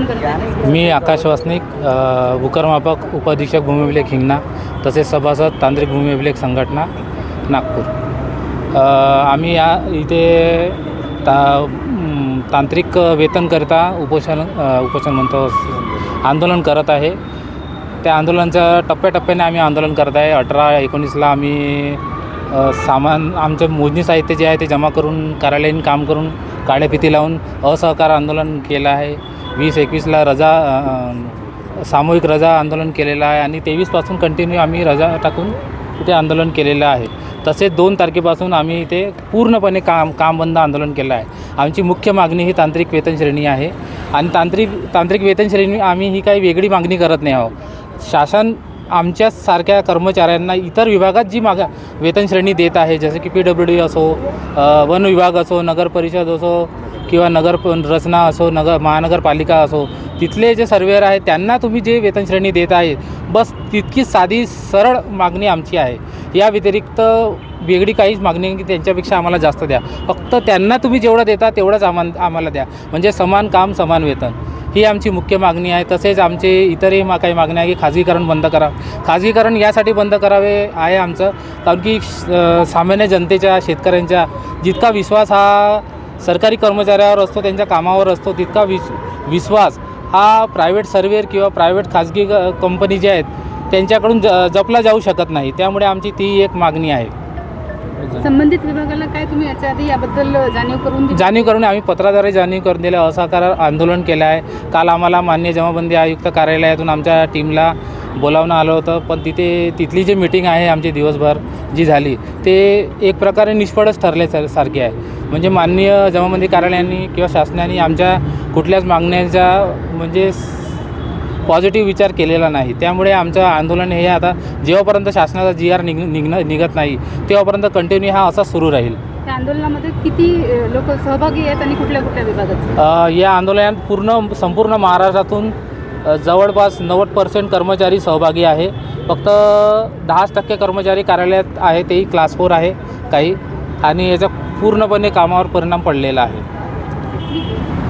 करतात? मी आकाश वासनिक, भूकरमापक उपाधीक्षक भूमिअभिलेख हिंगणा, तसेच सभासद तांत्रिक भूमिअभिलेख संघटना नागपूर। आम्ही इथे तांत्रिक वेतनकरिता उपोषण म्हणतो, आंदोलन करत आहे। त्या आंदोलनाच्या टप्प्याटप्प्याने आम्ही आंदोलन करत आहे। 18-19ला आम्ही सामान आमचं मोजणी साहित्य जे आहे ते जमा करून कार्यालयीन काम करून काळ्या फिती लावून असहकार आंदोलन केलं आहे। 20-21ला सामूहिक रजा आंदोलन केलेलं आहे आणि 23पासून कंटिन्यू आम्ही रजा टाकून इथे आंदोलन केलेलं आहे। तसेच 2 तारखेपासून आम्ही इथे पूर्णपणे काम बंद आंदोलन केलं आहे। आमची मुख्य मागणी ही तांत्रिक वेतन श्रेणी आहे आणि तांत्रिक वेतन श्रेणी आम्ही ही काही वेगळी मागणी करत नाही आहोत। शासन आमच्यासारख्या कर्मचाऱ्यांना इतर विभागात जी वेतन श्रेणी देत आहे, जसे की PWD असो, वन विभाग असो, नगर परिषद असो किंवा नगर रचना असो, महानगरपालिका असो, तिथले जे सर्वेअर आहेत त्यांना तुम्ही जे वेतन श्रेणी देत आहे, बस तितकी साधी सरळ मागणी आमची आहे। या व्यतिरिक्त वेगळी काहीच मागणी नाही की त्यांच्यापेक्षा आम्हाला जास्त द्या। फक्त त्यांना तुम्ही जेवढं देता तेवढंच आम्हाला द्या, म्हणजे समान काम समान वेतन, ही आमची मुख्य मागणी आहे। तसेच आमचे इतरही काही मागणी आहे की खाजगीकरण बंद करा। खाजगीकरण यासाठी बंद करावे आहे आमचं, कारण की सामान्य जनतेच्या, शेतकऱ्यांच्या जितका विश्वास हा सरकारी कर्मचाऱ्यावर असतो, त्यांच्या कामावर असतो, तितका विश्वास हा प्रायव्हेट सर्वेअर किंवा प्रायव्हेट खाजगी कंपनी जे आहेत त्यांच्याकडून जपला जाऊ शकत नाही। त्यामुळे आमची ती एक मागणी आहे। संबंधित विभागाला काय तुम्ही याच्या आधी याबद्दल जाणीव करून आम्ही पत्राद्वारे जाणीव करून दिले, असहकार आंदोलन केलं आहे। काल आम्हाला माननीय जमाबंदी आयुक्त कार्यालयातून आमच्या टीमला बोलावणं आलं होतं, पण तिथली जी मीटिंग आहे आमची दिवसभर जी झाली ते एक प्रकारे निष्फळच ठरल्यासारखी आहे। म्हणजे माननीय जमाबंदी कार्यालयाने किंवा शासनाने आमच्या कुठल्याच मागण्यांचा म्हणजे पॉझिटिव्ह विचार केलेला नाही। त्यामुळे आमचं आंदोलन हे आता जेव्हापर्यंत शासनाचा GR निघत नाही तेव्हापर्यंत कंटिन्यू हा असा सुरू राहील। त्या आंदोलनामध्ये किती लोक सहभागी आहेत आणि कुठल्या विभागात? या आंदोलनात संपूर्ण महाराष्ट्रातून जवळपास 90% कर्मचारी सहभागी आहे। फक्त 10% कर्मचारी कार्यालयात आहे, तेही क्लास 4 आहे काही, आणि याचा पूर्णपणे कामावर परिणाम पडलेला आहे।